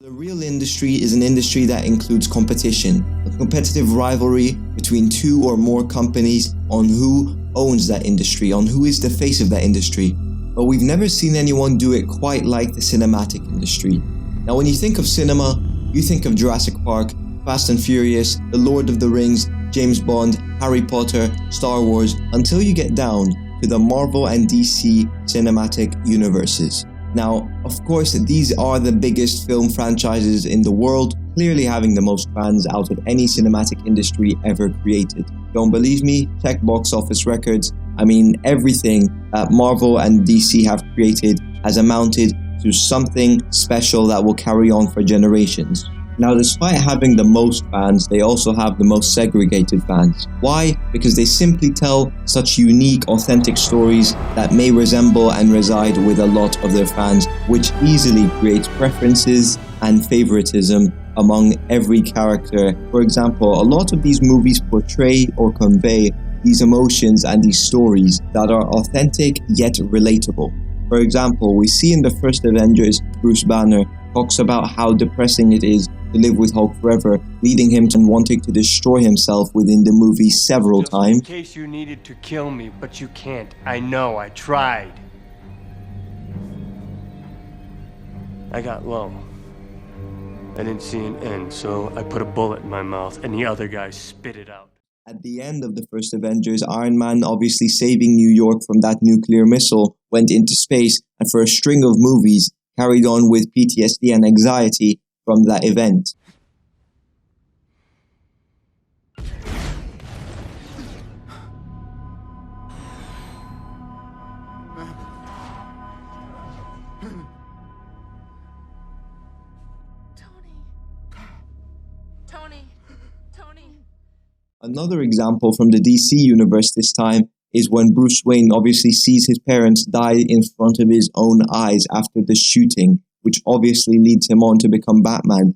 The real industry is an industry that includes competition, a competitive rivalry between two or more companies on who owns that industry, on who is the face of that industry. But we've never seen anyone do it quite like the cinematic industry. Now, when you think of cinema, you think of Jurassic Park, Fast and Furious, The Lord of the Rings, James Bond, Harry Potter, Star Wars, until you get down to the Marvel and DC cinematic universes. Now, of course, these are the biggest film franchises in the world, clearly having the most fans out of any cinematic industry ever created. Don't believe me? Check box office records. I mean, everything that Marvel and DC have created has amounted to something special that will carry on for generations. Now, despite having the most fans, they also have the most segregated fans. Why? Because they simply tell such unique, authentic stories that may resemble and reside with a lot of their fans, which easily creates preferences and favoritism among every character. For example, a lot of these movies portray or convey these emotions and these stories that are authentic yet relatable. For example, we see in the first Avengers, Bruce Banner talks about how depressing it is to live with Hulk forever, leading him to wanting to destroy himself within the movie several times. In case you needed to kill me, but you can't. I know, I tried. I got low. I didn't see an end, so I put a bullet in my mouth and the other guy spit it out. At the end of the first Avengers, Iron Man, obviously saving New York from that nuclear missile, went into space, and for a string of movies, carried on with PTSD and anxiety from that event. Tony. Another example from the DC universe this time is when Bruce Wayne obviously sees his parents die in front of his own eyes after the shooting, which obviously leads him on to become Batman.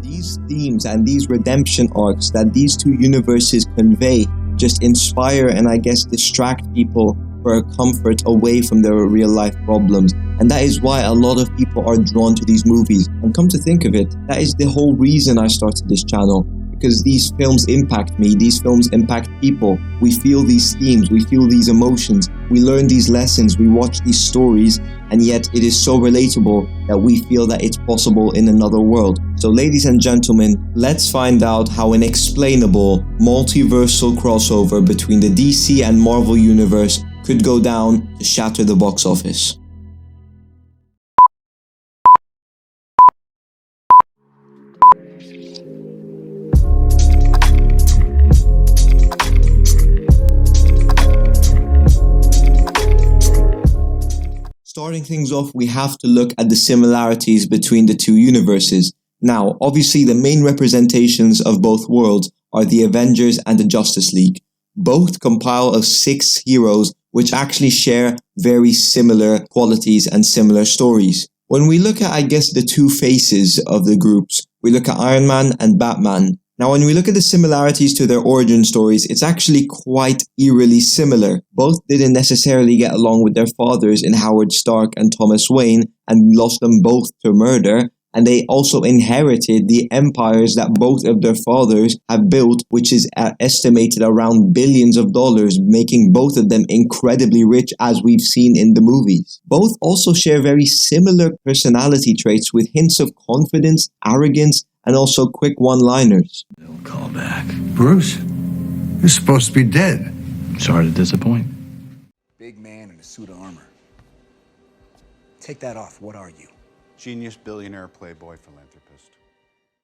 These themes and these redemption arcs that these two universes convey just inspire and I guess distract people for a comfort away from their real life problems. And that is why a lot of people are drawn to these movies. And come to think of it, that is the whole reason I started this channel. Because these films impact me, these films impact people. We feel these themes, we feel these emotions, we learn these lessons, we watch these stories, and yet it is so relatable that we feel that it's possible in another world. So ladies and gentlemen, let's find out how an explainable, multiversal crossover between the DC and Marvel universe could go down to shatter the box office. Starting things off, we have to look at the similarities between the two universes. Now, obviously the main representations of both worlds are the Avengers and the Justice League. Both compile of 6 heroes which actually share very similar qualities and similar stories. When we look at, I guess, the two faces of the groups, we look at Iron Man and Batman. Now, when we look at the similarities to their origin stories, it's actually quite eerily similar. Both didn't necessarily get along with their fathers in Howard Stark and Thomas Wayne and lost them both to murder. And they also inherited the empires that both of their fathers have built, which is estimated around billions of dollars, making both of them incredibly rich as we've seen in the movies. Both also share very similar personality traits with hints of confidence, arrogance, and also quick one-liners. Don't call back. Bruce, you're supposed to be dead. Sorry to disappoint. Big man in a suit of armor. Take that off. What are you? Genius, billionaire, playboy, philanthropist.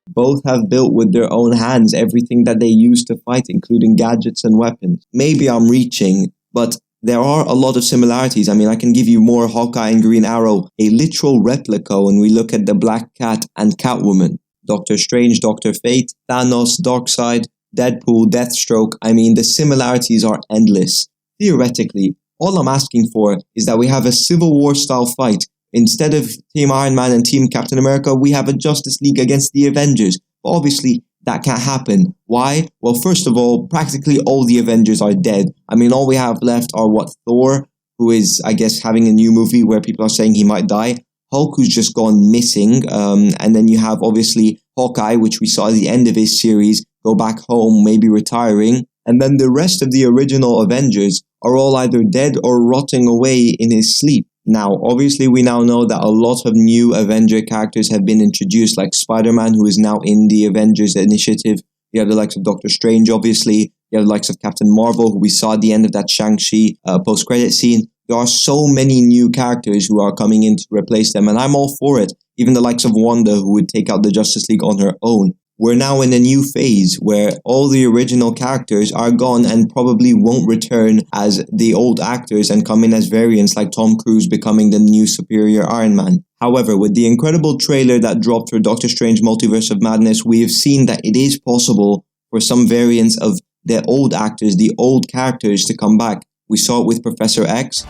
Both have built with their own hands everything that they use to fight, including gadgets and weapons. Maybe I'm reaching, but there are a lot of similarities. I mean, I can give you more Hawkeye and Green Arrow, a literal replica when we look at the Black Cat and Catwoman. Doctor Strange, Dr. Fate, Thanos, Darkseid, Deadpool, Deathstroke. I mean, the similarities are endless. Theoretically, all I'm asking for is that we have a Civil War style fight. Instead of Team Iron Man and Team Captain America, we have a Justice League against the Avengers. But obviously, that can't happen. Why? Well, first of all, practically all the Avengers are dead. I mean, all we have left are Thor, who is, I guess, having a new movie where people are saying he might die. Hulk, who's just gone missing. And then you have, obviously, Hawkeye, which we saw at the end of his series, go back home, maybe retiring. And then the rest of the original Avengers are all either dead or rotting away in his sleep. Now, obviously, we now know that a lot of new Avenger characters have been introduced, like Spider-Man, who is now in the Avengers Initiative. You have the likes of Doctor Strange, obviously. You have the likes of Captain Marvel, who we saw at the end of that Shang-Chi post-credit scene. There are so many new characters who are coming in to replace them, and I'm all for it. Even the likes of Wanda, who would take out the Justice League on her own. We're now in a new phase where all the original characters are gone and probably won't return as the old actors and come in as variants, like Tom Cruise becoming the new superior Iron Man. However, with the incredible trailer that dropped for Doctor Strange Multiverse of Madness, we have seen that it is possible for some variants of the old actors, the old characters, to come back. We saw it with Professor X.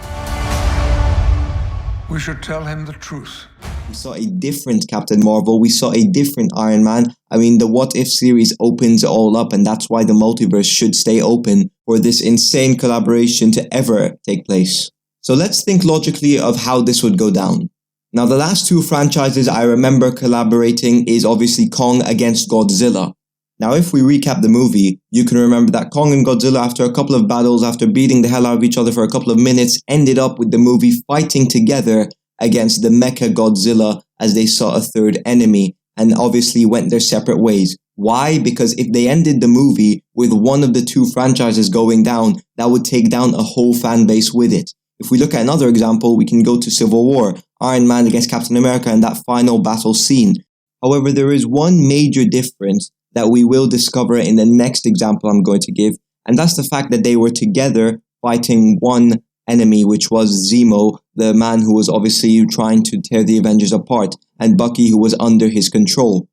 We should tell him the truth. We saw a different Captain Marvel. We saw a different Iron Man. I mean, the What If series opens it all up, and that's why the multiverse should stay open for this insane collaboration to ever take place. So let's think logically of how this would go down. Now, the last two franchises I remember collaborating is obviously Kong against Godzilla. Now, if we recap the movie, you can remember that Kong and Godzilla, after a couple of battles, after beating the hell out of each other for a couple of minutes, ended up with the movie fighting together against the Mecha Godzilla as they saw a third enemy, and obviously went their separate ways. Why? Because if they ended the movie with one of the two franchises going down, that would take down a whole fan base with it. If we look at another example, we can go to Civil War, Iron Man against Captain America, and that final battle scene. However, there is one major difference that we will discover in the next example I'm going to give, and that's the fact that they were together fighting one enemy, which was Zemo, the man who was obviously trying to tear the Avengers apart, and Bucky, who was under his control.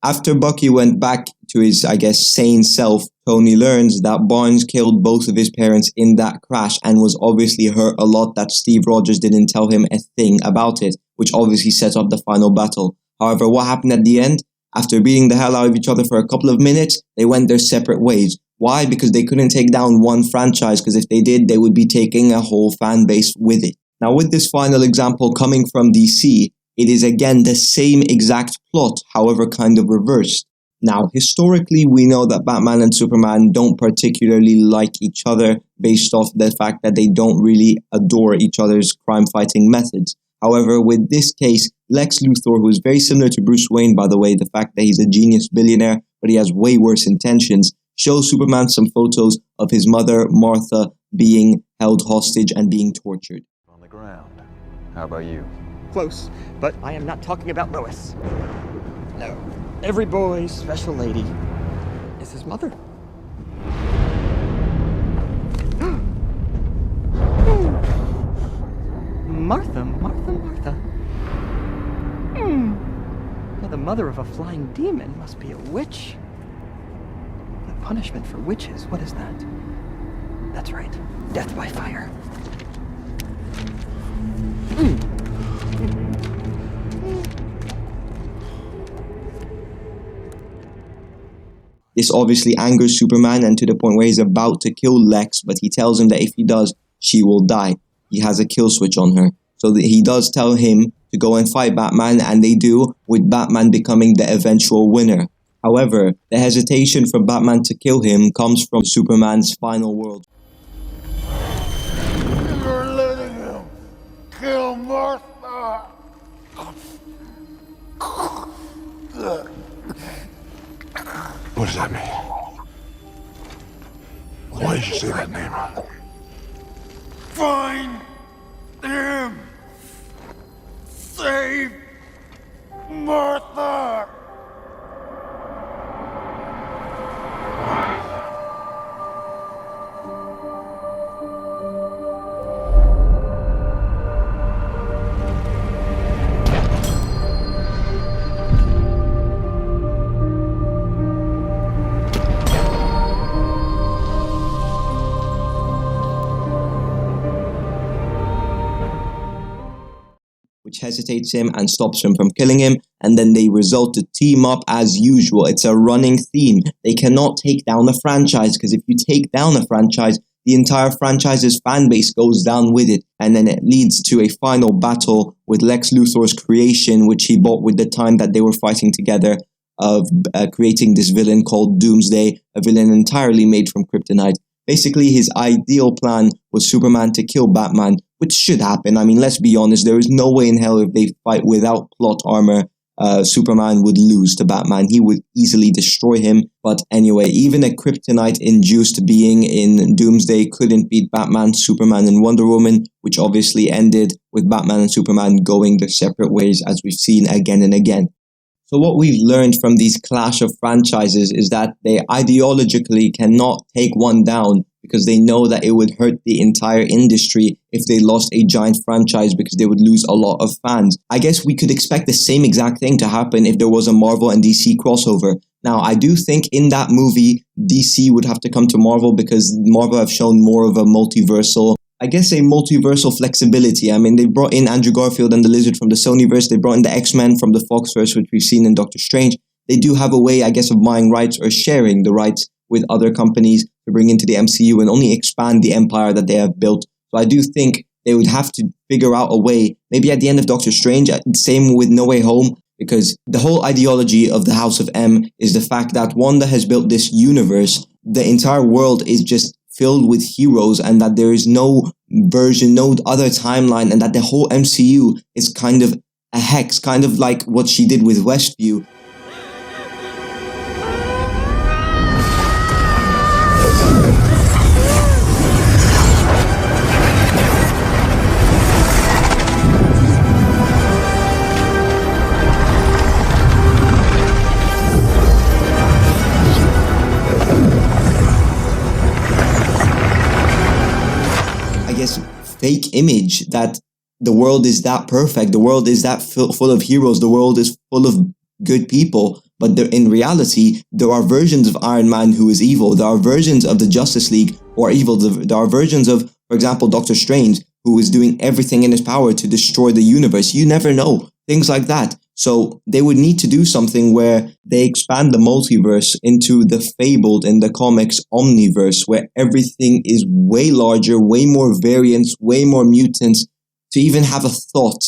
After Bucky went back to his, I guess, sane self, Tony learns that Barnes killed both of his parents in that crash and was obviously hurt a lot that Steve Rogers didn't tell him a thing about it, which obviously set up the final battle. However, what happened at the end? After beating the hell out of each other for a couple of minutes, they went their separate ways. Why? Because they couldn't take down one franchise, because if they did, they would be taking a whole fan base with it. Now, with this final example coming from DC, it is again the same exact plot, however kind of reversed. Now, historically, we know that Batman and Superman don't particularly like each other based off the fact that they don't really adore each other's crime-fighting methods. However, with this case, Lex Luthor, who is very similar to Bruce Wayne, by the way, the fact that he's a genius billionaire, but he has way worse intentions, shows Superman some photos of his mother, Martha, being held hostage and being tortured. On the ground. How about you? Close, but I am not talking about Lois. No, every boy's special lady is his mother. Martha. Well, the mother of a flying demon must be a witch. The punishment for witches, what is that? That's right, death by fire. This obviously angers Superman, and to the point where he's about to kill Lex, but he tells him that if he does, she will die. He has a kill switch on her. So that he does tell him to go and fight Batman, and they do, with Batman becoming the eventual winner. However, the hesitation for Batman to kill him comes from Superman's final world. You're letting him kill Martha. What does that mean? Why did you say that name? Find him! Save Martha! Which hesitates him and stops him from killing him, and then they result to team up as usual. It's a running theme. They cannot take down a franchise, because if you take down a franchise, the entire franchise's fan base goes down with it, and then it leads to a final battle with Lex Luthor's creation, which he bought with the time that they were fighting together, of creating this villain called Doomsday, a villain entirely made from kryptonite. Basically, his ideal plan was Superman to kill Batman, which should happen. I mean, let's be honest, there is no way in hell if they fight without plot armor, Superman would lose to Batman. He would easily destroy him. But anyway, even a kryptonite-induced being in Doomsday couldn't beat Batman, Superman, and Wonder Woman, which obviously ended with Batman and Superman going their separate ways, as we've seen again and again. So what we've learned from these clash of franchises is that they ideologically cannot take one down, because they know that it would hurt the entire industry if they lost a giant franchise, because they would lose a lot of fans. I guess we could expect the same exact thing to happen if there was a Marvel and DC crossover. Now, I do think in that movie, DC would have to come to Marvel, because Marvel have shown more of a multiversal flexibility. I mean, they brought in Andrew Garfield and the Lizard from the Sonyverse. They brought in the X-Men from the Foxverse, which we've seen in Doctor Strange. They do have a way, I guess, of buying rights or sharing the rights with other companies to bring into the MCU and only expand the empire that they have built. So I do think they would have to figure out a way, maybe at the end of Doctor Strange, same with No Way Home, because the whole ideology of the House of M is the fact that Wanda has built this universe. The entire world is just filled with heroes, and that there is no version, no other timeline, and that the whole MCU is kind of a hex, kind of like what she did with Westview. Fake image that the world is that perfect, the world is that full of heroes, the world is full of good people, but in reality, there are versions of Iron Man who is evil, there are versions of the Justice League who are evil, there are versions of, for example, Doctor Strange, who is doing everything in his power to destroy the universe. You never know, things like that. So they would need to do something where they expand the multiverse into the fabled in the comics Omniverse, where everything is way larger, way more variants, way more mutants, to even have a thought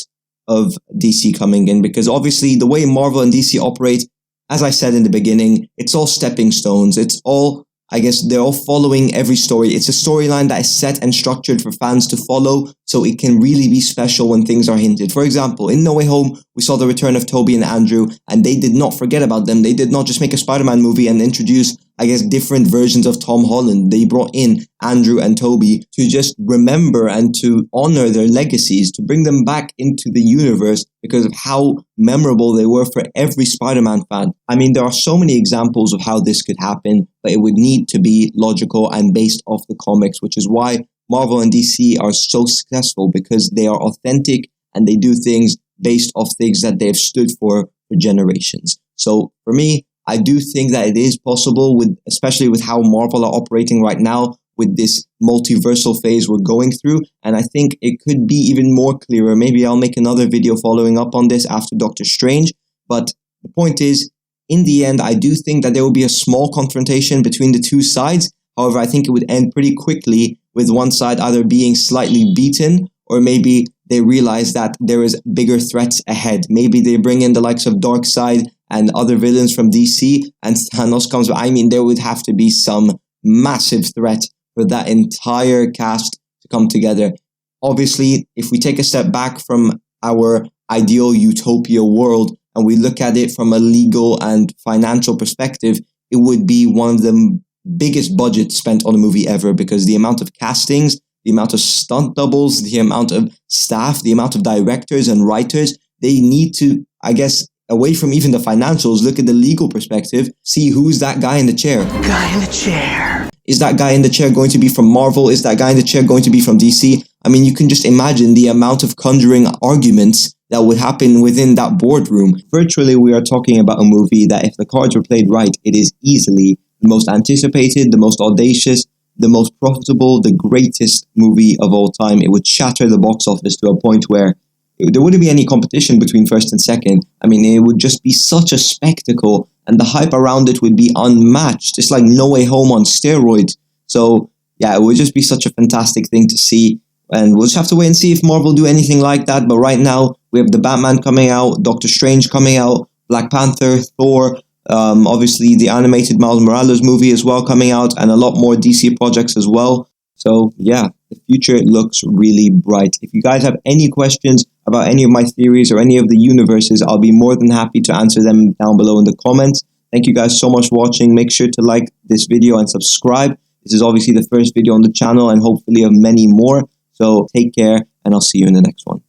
of DC coming in. Because obviously the way Marvel and DC operate, as I said in the beginning, it's all stepping stones. It's all, I guess, they're all following every story. It's a storyline that is set and structured for fans to follow, so it can really be special when things are hinted. For example, in No Way Home, we saw the return of Tobey and Andrew, and they did not forget about them. They did not just make a Spider-Man movie and introduce, I guess, different versions of Tom Holland. They brought in Andrew and Tobey to just remember and to honor their legacies, to bring them back into the universe because of how memorable they were for every Spider-Man fan. I mean, there are so many examples of how this could happen, but it would need to be logical and based off the comics, which is why Marvel and DC are so successful, because they are authentic and they do things based off things that they've stood for generations. So for me, I do think that it is possible, especially with how Marvel are operating right now, with this multiversal phase we're going through. And I think it could be even more clearer. Maybe I'll make another video following up on this after Doctor Strange. But the point is, in the end, I do think that there will be a small confrontation between the two sides. However, I think it would end pretty quickly with one side either being slightly beaten, or maybe they realize that there is bigger threats ahead. Maybe they bring in the likes of Darkseid and other villains from DC, and Thanos comes. I mean, there would have to be some massive threat for that entire cast to come together. Obviously, if we take a step back from our ideal utopia world and we look at it from a legal and financial perspective, it would be one of the biggest budgets spent on a movie ever, because the amount of castings, the amount of stunt doubles, the amount of staff, the amount of directors and writers, they need to, I guess, away from even the financials, look at the legal perspective, see who's that guy in the chair. Guy in the chair. Is that guy in the chair going to be from Marvel? Is that guy in the chair going to be from DC? I mean, you can just imagine the amount of conjuring arguments that would happen within that boardroom. Virtually, we are talking about a movie that, if the cards were played right, it is easily the most anticipated, the most audacious, the most profitable, the greatest movie of all time. It would shatter the box office to a point where there wouldn't be any competition between first and second. I mean, it would just be such a spectacle, and the hype around it would be unmatched. It's like No Way Home on steroids. So yeah, it would just be such a fantastic thing to see. And we'll just have to wait and see if Marvel do anything like that. But right now, we have the Batman coming out, Doctor Strange coming out, Black Panther, Thor, obviously the animated Miles Morales movie as well coming out, and a lot more DC projects as well. So yeah, the future looks really bright. If you guys have any questions about any of my theories or any of the universes, I'll be more than happy to answer them down below in the comments. Thank you guys so much for watching. Make sure to like this video and subscribe. This is obviously the first video on the channel and hopefully of many more. So take care, and I'll see you in the next one.